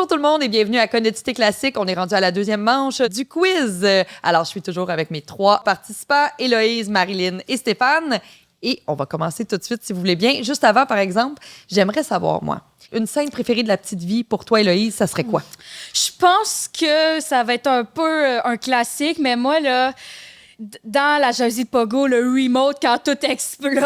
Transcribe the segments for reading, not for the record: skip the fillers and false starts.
Bonjour tout le monde et bienvenue à Connectité Classique. On est rendu à la deuxième manche du quiz. Alors, je suis toujours avec mes 3 participants, Héloïse, Marilyn et Stéphane. Et on va commencer tout de suite, si vous voulez bien. Juste avant, par exemple, j'aimerais savoir, moi, une scène préférée de La Petite Vie pour toi, Héloïse, ça serait quoi? Je pense que ça va être un peu un classique, mais moi, là, dans la jalousie de Pogo, le remote, quand tout explose,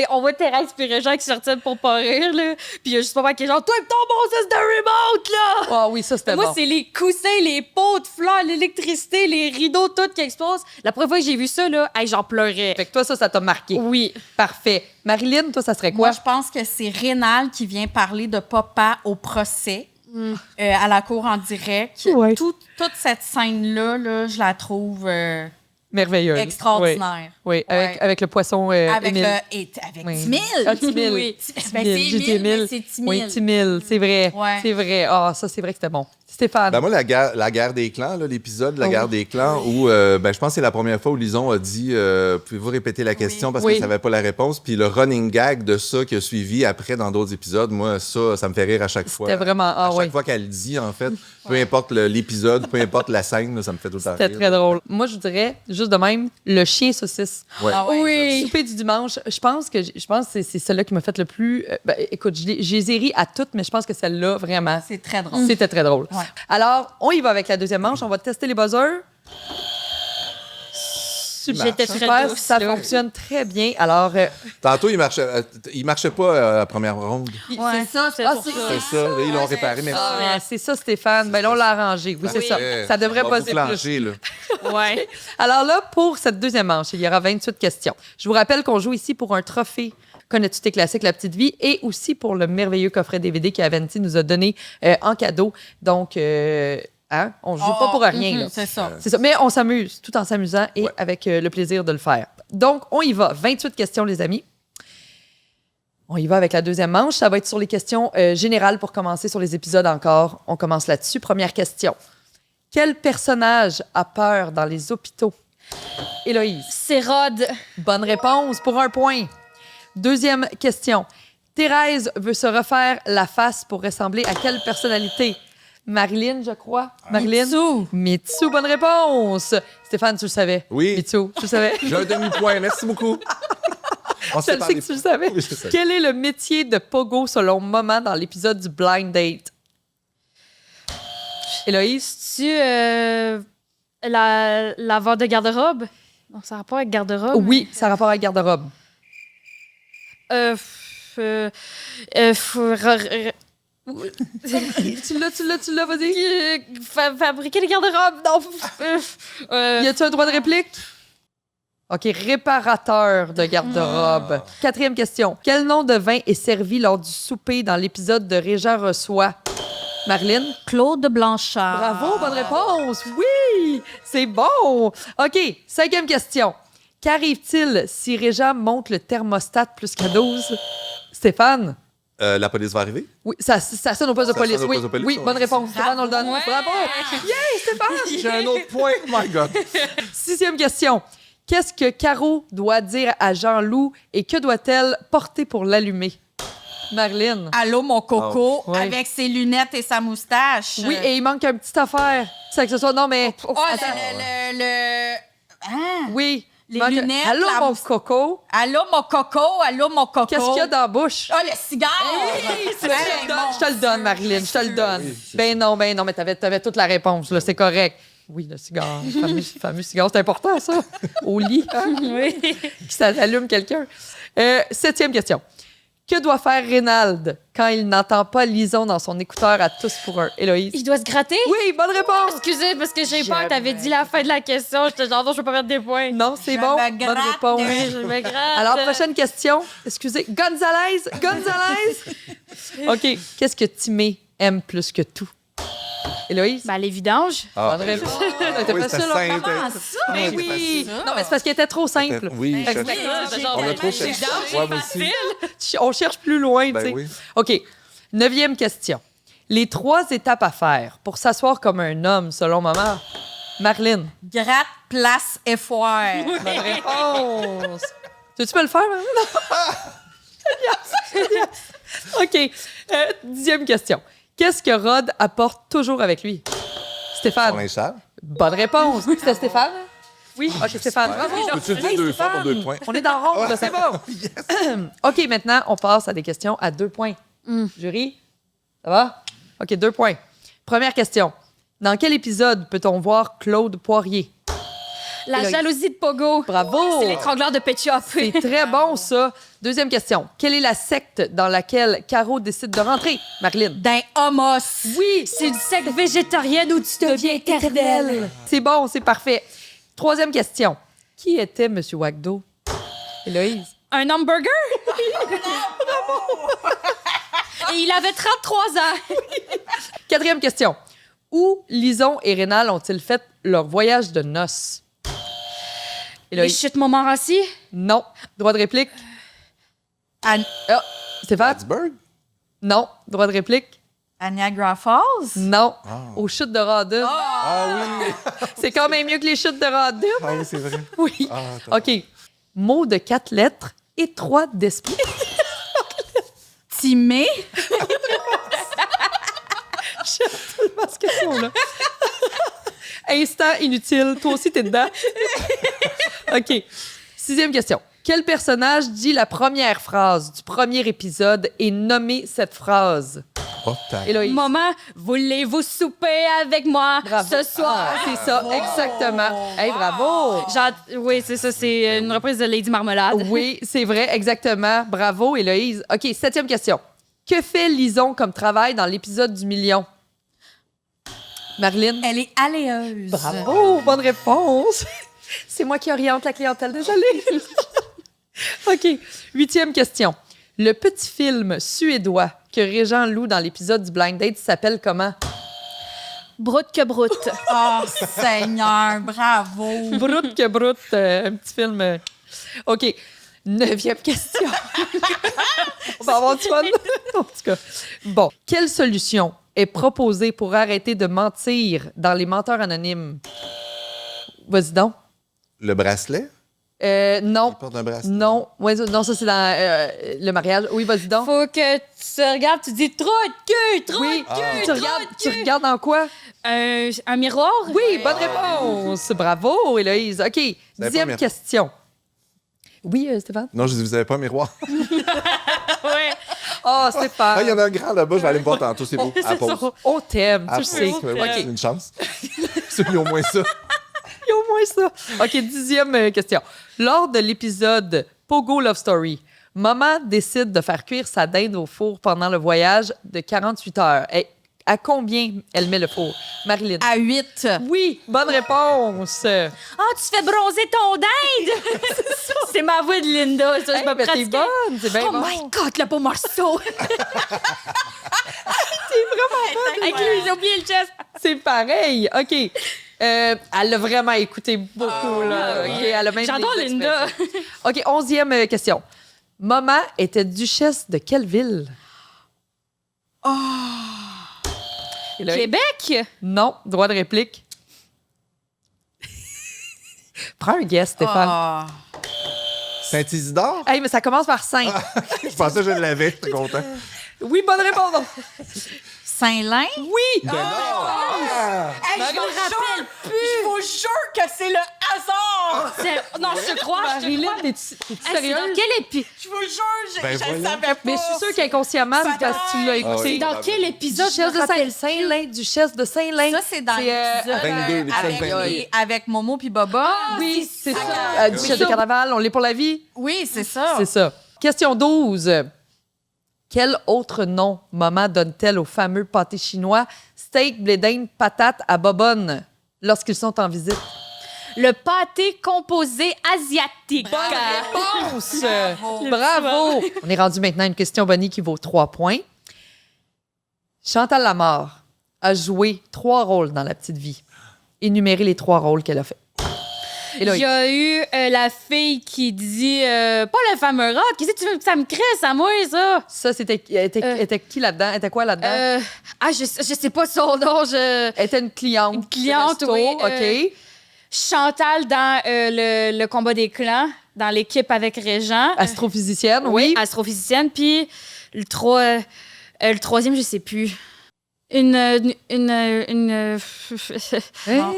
on voit Thérèse et Régent qui sortent pour pas rire, là. Puis il y a juste pas mal qui est genre, toi, ton bon sens de remote, là! Ah oui, ça, c'était bon. Moi, c'est les coussins, les pots de fleurs, l'électricité, les rideaux, tout qui explose. La première fois que j'ai vu ça, là, j'en pleurais. Fait que toi, ça t'a marqué. Oui. Parfait. Marilyn, toi, ça serait quoi? Moi, je pense que c'est Rénal qui vient parler de papa au procès à la cour en direct. Ouais. Toute cette scène-là, là, je la trouve Merveilleuse. extraordinaire. Oui, Ouais. avec le poisson Avec Émile. avec Oui. 10 000. Ah, 10 000. Oui. Ben, c'est J'ai dit 1000, mais Émile. c'est 10 000. Oui, 10 000, c'est vrai. Ouais. C'est vrai. Ah, ça, c'est vrai que c'était bon. Stéphane. Ben moi, la guerre des clans, là, l'épisode de la guerre des clans, où je pense que c'est la première fois où Lison a dit pouvez-vous répéter la question parce Oui. qu'elle ne savait pas la réponse. Puis le running gag de ça qui a suivi après dans d'autres épisodes, moi, ça me fait rire à chaque fois. C'était vraiment... Ah, à chaque oui. fois qu'elle le dit, en fait, peu importe l'épisode, peu importe la scène, là, ça me fait tout le temps C'était rire. très drôle. Moi, je dirais, juste de même, le chien saucisse. Ouais. Ah ouais. Oui. Souper du dimanche, je pense que c'est celle-là qui m'a fait le plus... écoute, j'ai ri à toutes, mais je pense que celle-là, vraiment, C'est très drôle. c'était très drôle. Ouais. Alors, on y va avec la deuxième manche. On va tester les buzzers. Super. J'étais très Super, douce, ça là. fonctionne très bien. Alors, Tantôt, il marchait pas à la première ronde. C'est ça, c'est Ah, pour c'est- ça. C'est ça. Là, ils l'ont réparé, merci. c'est ça, Stéphane. Ben là, on l'a arrangé. Oui, c'est ça. Ça devrait On va passer vous plus. flancher, là. Ouais. Alors là, pour cette deuxième manche, il y aura 28 questions. Je vous rappelle qu'on joue ici pour un trophée Connectité Classique La Petite Vie et aussi pour le merveilleux coffret DVD qu'Avanti nous a donné en cadeau. Donc, on ne joue pas pour rien. Là. C'est ça. C'est ça. Mais on s'amuse tout en s'amusant et avec le plaisir de le faire. Donc, on y va. 28 questions, les amis. On y va avec la deuxième manche. Ça va être sur les questions générales pour commencer sur les épisodes encore. On commence là-dessus. Première question. Quel personnage a peur dans les hôpitaux? Héloïse. C'est Rod. Bonne réponse pour 1 point. Deuxième question. Thérèse veut se refaire la face pour ressembler à quelle personnalité? Marilyn, je crois. Marilyn? Mitsu. Mitsu, bonne réponse. Stéphane, tu le savais? Oui. Mitsu, tu le savais? J'ai un demi-point, merci beaucoup. On Je s'est le sais parlé. que tu le savais. Oui, je sais. Quel est le métier de Pogo selon Maman dans l'épisode du Blind Date? Héloïse? Tu la vente de garde-robe? Non, ça n'a pas avec garde-robe. Oui, ça a rapport à la garde-robe. Tu l'as, vas-y. Fabriquer des garde-robes. Non. Y a-tu un droit de réplique? OK, réparateur de garde-robe. Quatrième question. Quel nom de vin est servi lors du souper dans l'épisode de Régent reçoit? Marilyn? Claude Blanchard. Bravo, bonne réponse. Oui, c'est bon. OK, cinquième question. Qu'arrive-t-il si Régent monte le thermostat plus qu'à 12? Stéphane? La police va arriver? Oui, ça sonne au poste de Ça police. sonne au Oui, poste de police, oui, ouais. bonne réponse. Stéphane, on le donne. Ouais. Bravo. Yeah, Stéphane. J'ai un autre point. Oh my God. Sixième question. Qu'est-ce que Caro doit dire à Jean-Loup et que doit-elle porter pour l'allumer? Marilyn? Allô, mon coco, Oh. Ouais. avec ses lunettes et sa moustache. Oui, et il manque une petite affaire. C'est que ce soit... Non, mais... Oh, Attends. Hein? Oui. Les Il manque- lunettes, Allô, la mon moustache. coco. Allô, mon coco, allô, mon coco. Qu'est-ce qu'il y a dans la bouche? Oh, le cigare! Je te le donne, Marilyn, je te le donne. Ben non, mais t'avais toute la réponse, là, c'est correct. Oui, le cigare, le fameux cigare, c'est important, ça. Au lit, hein? Oui. Qui s'allume quelqu'un. Septième question. Que doit faire Reynald quand il n'entend pas Lison dans son écouteur à tous pour un? Héloïse? Il doit se gratter? Oui, bonne réponse! Excusez, parce que j'ai peur. Jamais. T'avais dit la fin de la question. J'étais genre, non, je peux pas mettre des points. Non, c'est Je bon. me Bonne gratte. réponse. Oui, je me gratte. Alors, prochaine question. Excusez. Gonzalez! OK. Qu'est-ce que Timé aime plus que tout? Héloïse? Ben, les vidanges. Ah. Bonne réponse. C'était Oui, facile, c'était hein? simple. Comment ça? Mais c'est oui! facile. Non, mais c'est parce qu'elle était trop simple. Oui, Fait que je- c'est- on a trop cherché. Ouais, moi aussi. On cherche plus loin, tu Ben sais. oui. OK. 9e question. Les 3 étapes à faire pour s'asseoir comme un homme, selon maman. Marilyn. Gratte, place et foire. Bonne réponse. Tu peux le faire, Marilyn? Yes. OK. 10e question. Qu'est-ce que Rod apporte toujours avec lui? Stéphane. Son linge sale. Bonne réponse. C'était Stéphane? Oui. OK, Stéphane. Bravo. Peux-tu le dire Hey, 2 fois Stéphane. pour 2 points? On est dans ronde, là, c'est bon. OK, maintenant, on passe à des questions à 2 points. Jury, ça va? OK, 2 points. Première question. Dans quel épisode peut-on voir Claude Poirier? La jalousie de Pogo. Bravo! C'est l'étrangleur de Petchop. C'est très bon, ça. Deuxième question. Quelle est la secte dans laquelle Caro décide de rentrer, Marilyn? D'un homos. Oui! C'est une secte végétarienne où tu deviens éternel. C'est bon, c'est parfait. Troisième question. Qui était M. Wagdo? Héloïse? Un hamburger? Et il avait 33 ans. Quatrième question. Où Lison et Rénal ont-ils fait leur voyage de noces? Les Héloïse? chutes Montmorency? Non. Droit de réplique? À, Ah, Stéphane? Pittsburgh? Non. Droit de réplique? à Niagara Falls? Non. Aux chutes de Radin. Ah oui! C'est quand même mieux que les chutes de Radin. Ah oui, c'est vrai. Oui. Ah, OK. Mot de 4 lettres, étroit d'esprit. Timé? Parce que là. Instant inutile. Toi aussi, t'es dedans. OK. Sixième question. Quel personnage dit la première phrase du premier épisode et nommez cette phrase? Oh, tac. Héloïse. Maman, voulez-vous souper avec moi Bravo. ce soir? Ah, c'est ça, exactement. Hey, bravo. Oui, c'est ça, c'est une reprise de Lady Marmelade. Oui, c'est vrai, exactement. Bravo, Héloïse. OK, septième question. Que fait Lison comme travail dans l'épisode du million? Marilyn? Elle est aléeuse. Bravo, bonne réponse. C'est moi qui oriente la clientèle, désolée. OK, huitième question. Le petit film suédois que Régent loue dans l'épisode du Blind Date s'appelle comment? Brute que brute. Oh, Seigneur, bravo. Brute que brute, un petit film. OK, neuvième question. On va avoir du fun. En tout cas, bon. Quelle solution est proposée pour arrêter de mentir dans Les Menteurs anonymes? Vas-y donc. Le bracelet? Non. Il porte un bracelet. Non. Ouais, non, ça, c'est dans le mariage. Oui, vas-y donc. Faut que tu te regardes, tu dis trop de cul, trop Oui, de cul, tu regardes dans quoi? Un miroir? Oui, bonne réponse. Bravo, Héloïse. OK, dixième pas, question. Oui, Stéphane? Non, je dis, vous n'avez pas un miroir? Ouais. Oh, Stéphane. Ah, il y en a un grand là-bas, je vais aller me voir tantôt, c'est beau. À pause. On t'aime, À tu le sais. pause. Ouais, OK, c'est une chance. C'est au moins ça. il y a au moins ça. OK, dixième question. Lors de l'épisode Pogo Love Story, maman décide de faire cuire sa dinde au four pendant le voyage de 48 heures. Et à combien elle met le four? Marilyn? À 8. Oui, bonne réponse. Ah, tu fais bronzer ton dinde! C'est ma voix de Linda, ça, Hey, je me mais t'es pratiquais. bonne, c'est bien Oh bon. my God, le beau morceau! Avec lui, j'ai oublié le geste. C'est pareil. OK. Elle l'a vraiment écouté beaucoup, là. OK, elle a même J'adore les Linda. expressions. OK, 11e question. Maman était duchesse de quelle ville? Héloïse? Québec? Non, droit de réplique. Prends un guess, Stéphane. Ah. Saint-Isidore? Hey, mais ça commence par 5. Je pensais que je l'avais, j'étais content. Oui, bonne réponse. Saint-Lin? Oui! Ben non! Ah! Hey, je vous jure que c'est le hasard! Non, je te crois, je te Marilyn, crois. t'es-tu Hey, c'est sérieuse? dans quel épisode? Je vous jure, Ben je voyons. savais pas. Mais je suis sûre qu'inconsciemment, c'est parce que tu l'as Ah écouté. oui. Dans quel épisode? Duchesse de Saint-Lin, Duchesse de Saint-Lin. Ça, c'est dans C'est, l'épisode 22, l'épisode avec, 22. avec Momo puis Boba. Oui, c'est ça. Oui, Duchesse de Carnaval, on l'est pour la vie. Oui, c'est ça. C'est ça. Question 12. Quel autre nom maman donne-t-elle au fameux pâté chinois steak, blé d'Inde, patate à bobonne lorsqu'ils sont en visite? Le pâté composé asiatique. Réponse! Bravo! On est rendu maintenant à une question bonnie qui vaut 3 points. Chantal Lamarre a joué 3 rôles dans La Petite Vie. Énumérez les 3 rôles qu'elle a fait. Il y a eu la fille qui dit pas le fameux rat. Qu'est-ce que tu veux que ça me crisse à moi, ça? Ça, était qui là-dedans? Était quoi là-dedans? Je sais pas son nom. Elle était une cliente. Une cliente, du resto, oui, OK. Chantal dans le combat des clans, dans l'équipe avec Régent. Astrophysicienne, oui. Astrophysicienne. Puis le troisième, je sais plus. Une Non,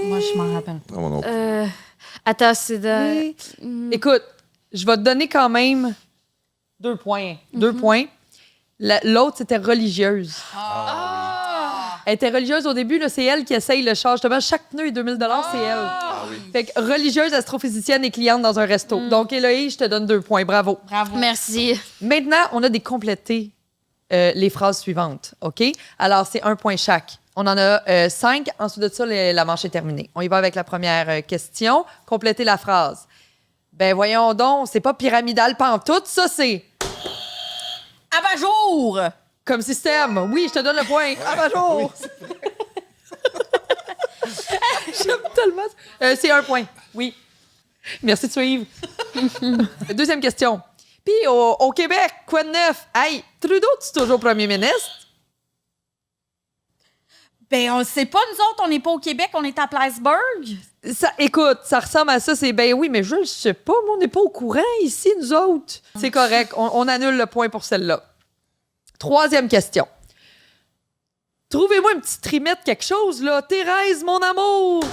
moi, je m'en rappelle pas. Non, non, non. attends, c'est de... Oui. Écoute, je vais te donner quand même 2 points. 2 points. L'autre, c'était religieuse. Elle était religieuse au début, là, c'est elle qui essaye le char. Justement, chaque pneu est 2000 c'est elle. Ah oui. Fait que religieuse, astrophysicienne et cliente dans un resto. Donc, Héloïse, je te donne 2 points. Bravo. Bravo. Merci. Maintenant, on a des complétés les phrases suivantes. OK? Alors, c'est 1 point chaque. On en a 5. Ensuite de ça, la manche est terminée. On y va avec la première question. Compléter la phrase. Ben, voyons donc, c'est pas pyramidal pantoute, ça, c'est Abat-jour! comme système. Oui, je te donne le point. Ah, bonjour! J'aime tellement. C'est 1 point. Oui. Merci de suivre. Deuxième question. Puis, au Québec, quoi de neuf? Hey, Trudeau, tu es toujours premier ministre? Ben, on sait pas, nous autres, on n'est pas au Québec, on est à Plattsburgh. Ça, écoute, ça ressemble à ça. C'est ben oui, mais je ne sais pas. Moi, on n'est pas au courant ici, nous autres. C'est correct. On annule le point pour celle-là. Troisième question. Trouvez-moi une petite trimette, quelque chose, là. Thérèse, mon amour.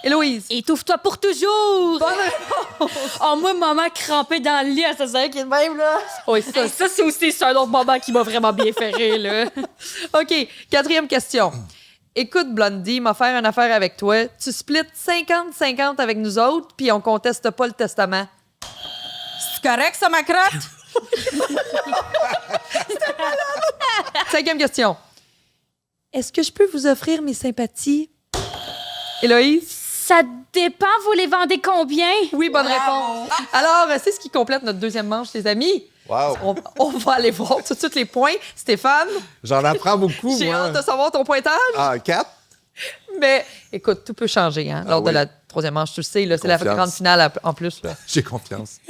Héloïse. Étouffe-toi pour toujours! Bonne réponse. Oh, moi, maman crampée dans le lit, ça c'est qui est de même, là. Oui, ça. Ça, c'est aussi un autre moment qui m'a vraiment bien fait rire, là. OK. Quatrième question. Écoute, Blondie, m'a faire une affaire avec toi. Tu splits 50-50 avec nous autres, puis on conteste pas le testament. C'est correct, ça, ma crotte? Cinquième question. Est-ce que je peux vous offrir mes sympathies? Héloïse? Ça dépend, vous les vendez combien? Oui, bonne réponse. Alors, c'est ce qui complète notre deuxième manche, les amis. Wow. On va aller voir tout de suite les points. Stéphane, J'en apprends beaucoup, j'ai moi. hâte de savoir ton pointage. Ah, 4? Mais écoute, tout peut changer lors de oui. la troisième manche. Tu le sais, là, c'est la Confiance. grande finale en plus. Là. J'ai confiance.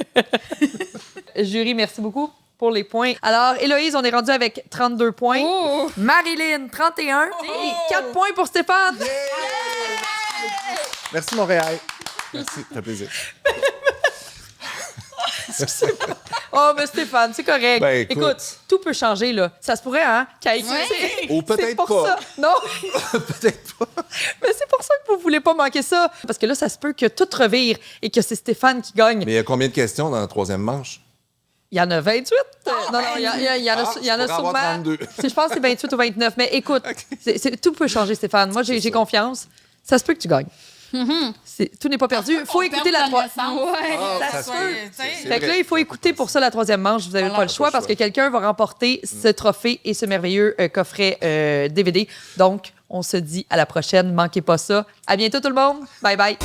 Jury, merci beaucoup pour les points. Alors, Héloïse, on est rendu avec 32 points. Oh! Marilyn, 31. Et 4 points pour Stéphane. Merci, Montréal. Merci, ça fait plaisir. Oh, mais Stéphane, c'est correct. Ben, écoute. tout peut changer, là. Ça se pourrait, hein? Ou peut-être c'est pour pas. Ça. Non, Peut-être pas. mais c'est pour ça que vous voulez pas manquer ça. Parce que là, ça se peut que tout revire et que c'est Stéphane qui gagne. Mais il y a combien de questions dans la troisième manche? Il y en a 28. Non, il y en a, il y en a je pourrais avoir sûrement. 32. Je pense que c'est 28 ou 29. Mais écoute, tout peut changer, Stéphane. Moi, j'ai confiance. Ça se peut que tu gagnes. Tout n'est pas perdu. Il faut écouter la troisième. Ouais. Ça se peut. C'est Fait que là, vrai. il faut écouter pour ça la troisième manche. Vous n'avez pas le choix parce que quelqu'un va remporter ce trophée et ce merveilleux coffret DVD. Donc, on se dit à la prochaine. Manquez pas ça. À bientôt, tout le monde. Bye bye.